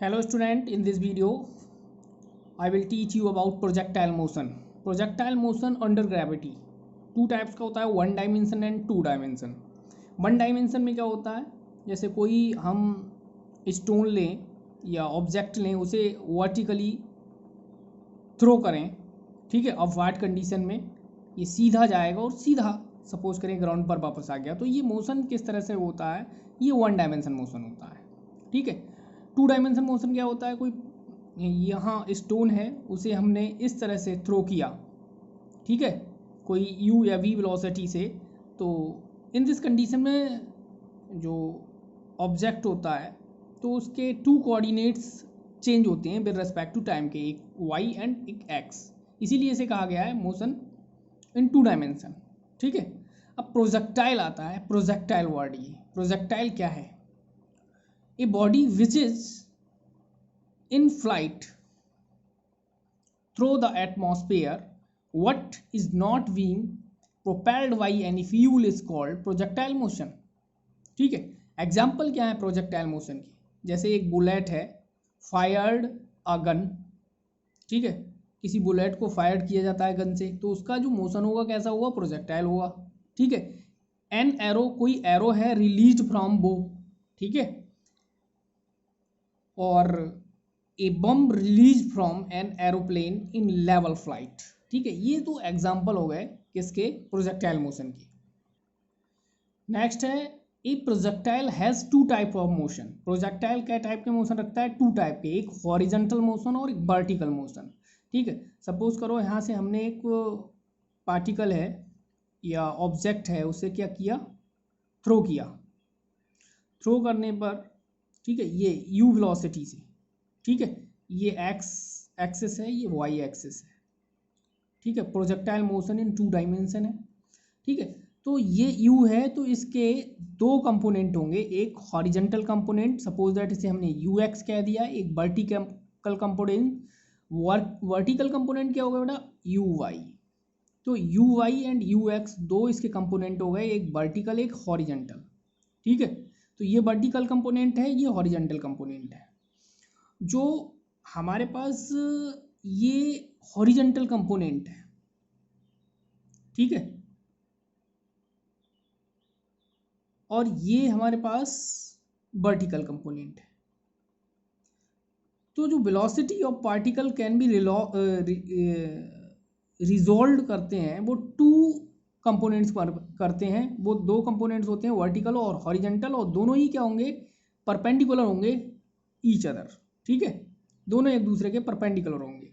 Hello student, in this video I will teach you about projectile motion. Projectile motion under gravity two types का होता है, one dimension and two dimension. One dimension में क्या होता है, जैसे कोई हम स्टोन लें या ऑब्जेक्ट लें, उसे वर्टिकली थ्रो करें, ठीक है, अपवार्ड कंडीशन में ये सीधा जाएगा और सीधा सपोज करें ग्राउंड पर वापस आ गया, तो ये मोशन किस तरह से होता है, ये वन डायमेंशन मोशन होता है. ठीक है. टू डायमेंशन मोशन क्या होता है, कोई यहाँ स्टोन है उसे हमने इस तरह से थ्रो किया, ठीक है, कोई u या v वेलोसिटी से, तो इन दिस कंडीशन में जो ऑब्जेक्ट होता है तो उसके टू कोऑर्डिनेट्स चेंज होते हैं विद रिस्पेक्ट टू टाइम के, एक y एंड एक x, इसीलिए इसे कहा गया है मोशन इन टू डायमेंशन. ठीक है. अब प्रोजेक्टाइल आता है, प्रोजेक्टाइल वर्ड. ये प्रोजेक्टाइल क्या है, a body which is in flight through the atmosphere what is not being propelled by any fuel is called projectile motion. ठीक है. एग्जाम्पल क्या है प्रोजेक्टाइल मोशन की, जैसे एक बुलेट है, फायर्ड अ गन, ठीक है, किसी बुलेट को फायर किया जाता है गन से, तो उसका जो मोशन होगा कैसा होगा, प्रोजेक्टाइल होगा. ठीक है. एन एरो, कोई एरो है रिलीज फ्रॉम बो, ठीक है, और a bomb release from an aeroplane in level flight. ठीक है. ये तो एग्जाम्पल हो गए किसके, प्रोजेक्टाइल मोशन के. नेक्स्ट है, a projectile has two type of motion. Projectile क्या टाइप के मोशन रखता है, टू टाइप के, एक हॉरिजॉन्टल मोशन और एक वर्टिकल मोशन. ठीक है. सपोज करो यहाँ से हमने एक पार्टिकल है या ऑब्जेक्ट है, उसे क्या किया, थ्रो किया. थ्रो करने पर, ठीक है, ये u वेलोसिटी से, ठीक है, ये x एक्सिस है, ये y एक्सिस है. ठीक है. Projectile motion in two dimension है. ठीक है. तो ये u है, तो इसके दो कंपोनेंट होंगे, एक हॉरिजॉन्टल कंपोनेंट, सपोज दैट इसे हमने ux कह दिया, एक वर्टिकल कंपोनेंट. वर्टिकल कंपोनेंट क्या होगा बेटा, uy. तो uy एंड ux दो इसके कंपोनेंट हो गए, एक वर्टिकल एक हॉरिजॉन्टल. ठीक है. तो ये वर्टिकल कंपोनेंट है, ये हॉरिजॉन्टल कंपोनेंट है. जो हमारे पास ये हॉरिजॉन्टल कंपोनेंट है, ठीक है, और ये हमारे पास वर्टिकल कंपोनेंट है. तो जो velocity of particle can be resolve करते हैं वो टू कंपोनेंट्स पर करते हैं. वो दो कंपोनेंट्स होते हैं, वर्टिकल और हॉरिजॉन्टल, और दोनों ही क्या होंगे, परपेंडिकुलर होंगे ईच अदर. ठीक है. दोनों एक दूसरे के परपेंडिकुलर होंगे.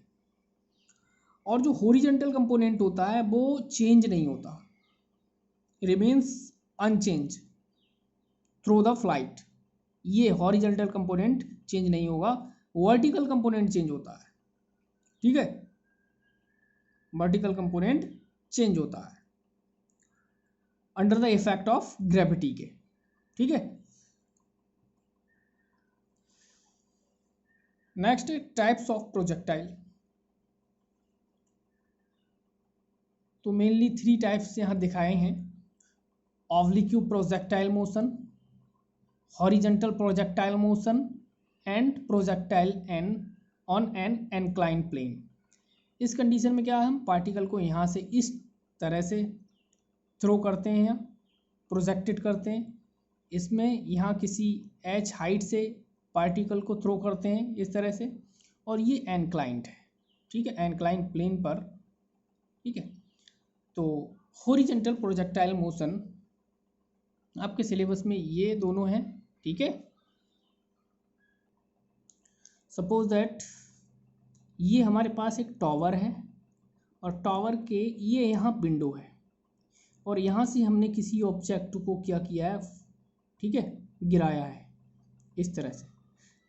और जो हॉरिजॉन्टल कंपोनेंट होता है वो चेंज नहीं होता, remains unchange through the flight. ये हॉरिजॉन्टल कंपोनेंट चेंज नहीं होगा, वर्टिकल कंपोनेंट चेंज होता है. ठीक है. वर्टिकल कंपोनेंट चेंज होता है under the effect of gravity के. ठीक है. Next types of projectile. तो मेनली थ्री टाइप्स यहाँ दिखाए हैं, oblique projectile motion, horizontal projectile motion and projectile on an inclined plane. इस कंडीशन में क्या है, हम पार्टिकल को यहाँ से इस तरह से थ्रो करते हैं या प्रोजेक्टेड करते हैं. इसमें यहाँ किसी h हाइट से पार्टिकल को थ्रो करते हैं इस तरह से, और ये एनक्लाइंड है. ठीक है, एनक्लाइंड प्लेन पर. ठीक है. तो हॉरिजॉन्टल प्रोजेक्टाइल मोशन आपके सिलेबस में ये दोनों हैं. ठीक है. सपोज दैट ये हमारे पास एक टावर है, और टावर के ये यहाँ विंडो है, और यहाँ से हमने किसी ऑब्जेक्ट को क्या किया है, ठीक है, गिराया है इस तरह से.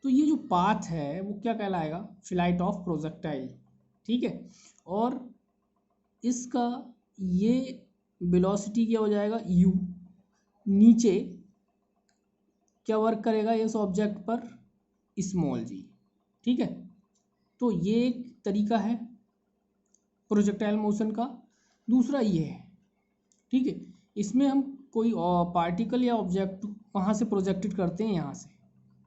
तो ये जो पाथ है वो क्या कहलाएगा, फ्लाइट ऑफ प्रोजेक्टाइल. ठीक है. और इसका ये वेलोसिटी क्या हो जाएगा, u. नीचे क्या वर्क करेगा इस ऑब्जेक्ट पर, स्मॉल g. ठीक है. तो ये एक तरीका है प्रोजेक्टाइल मोशन का. दूसरा ये है, ठीक है, इसमें हम कोई पार्टिकल या ऑब्जेक्ट कहाँ से प्रोजेक्टेड करते हैं, यहाँ से.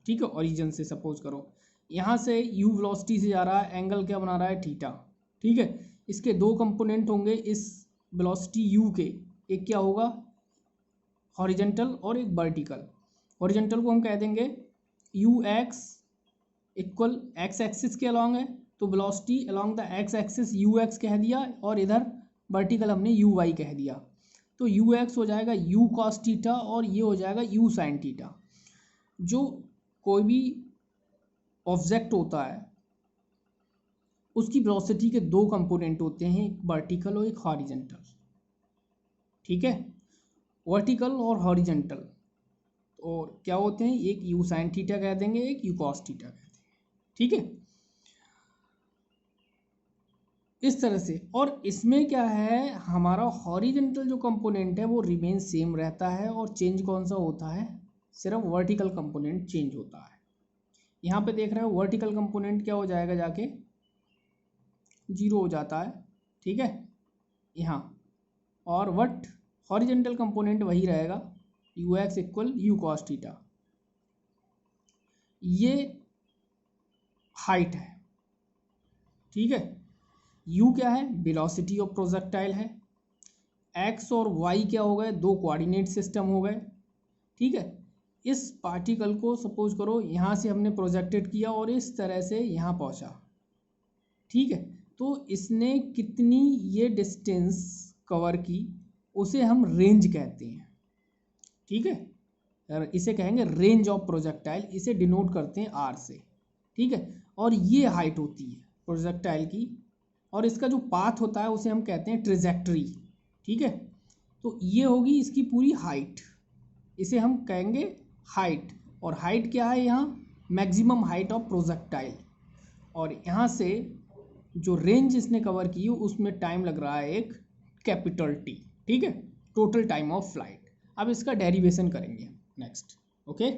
ठीक है, ओरिजिन से. सपोज करो यहाँ से u वेलोसिटी से जा रहा है, एंगल क्या बना रहा है, थीटा। ठीक है, इसके दो कंपोनेंट होंगे इस वेलोसिटी u के, एक क्या होगा हॉरिजेंटल और एक वर्टिकल। हॉरिजेंटल को हम कह देंगे ux इक्वल एक्स एक्सिस के अलॉन्ग है, तो velocity along the x axis ux कह दिया, और इधर वर्टिकल हमने uy कह दिया। तो ux हो जाएगा u cos थीटा और ये हो जाएगा u sin थीटा। जो कोई भी ऑब्जेक्ट होता है उसकी वेलोसिटी के दो कंपोनेंट होते हैं, एक वर्टिकल और एक हॉरिजेंटल। ठीक है, वर्टिकल और हॉरिजेंटल और क्या होते हैं, एक u sin थीटा कह देंगे, एक u cos थीटा कह देंगे। ठीक है, इस तरह से। और इसमें क्या है, हमारा हॉरिजेंटल जो कंपोनेंट है वो रिमेन सेम रहता है, और चेंज कौन सा होता है, सिर्फ वर्टिकल कंपोनेंट चेंज होता है। यहाँ पे देख रहे हो वर्टिकल कंपोनेंट क्या हो जाएगा, जाके 0 हो जाता है। ठीक है यहाँ, और वट हॉरिजेंटल कंपोनेंट वही रहेगा ux equal u cos theta. ये हाइट है। ठीक है, u क्या है, वेलोसिटी ऑफ प्रोजेक्टाइल है, x और y क्या हो गए, दो कोऑर्डिनेट सिस्टम हो गए। ठीक है, इस पार्टिकल को सपोज करो यहाँ से हमने प्रोजेक्टेड किया और इस तरह से यहाँ पहुँचा। ठीक है, तो इसने कितनी ये डिस्टेंस कवर की उसे हम रेंज कहते हैं। ठीक है, इसे कहेंगे रेंज ऑफ प्रोजेक्टाइल, इसे डिनोट करते हैं आर से। ठीक है, और ये हाइट होती है प्रोजेक्टाइल की, और इसका जो पाथ होता है उसे हम कहते हैं ट्रेजेक्टरी। ठीक है, तो ये होगी इसकी पूरी हाइट, इसे हम कहेंगे हाइट। और हाइट क्या है यहाँ, मैक्सिमम हाइट ऑफ प्रोजेक्टाइल। और यहाँ से जो रेंज इसने कवर की उसमें टाइम लग रहा है एक कैपिटल टी। ठीक है, टोटल टाइम ऑफ फ्लाइट। अब इसका डेरिवेशन करेंगे नेक्स्ट। ओके।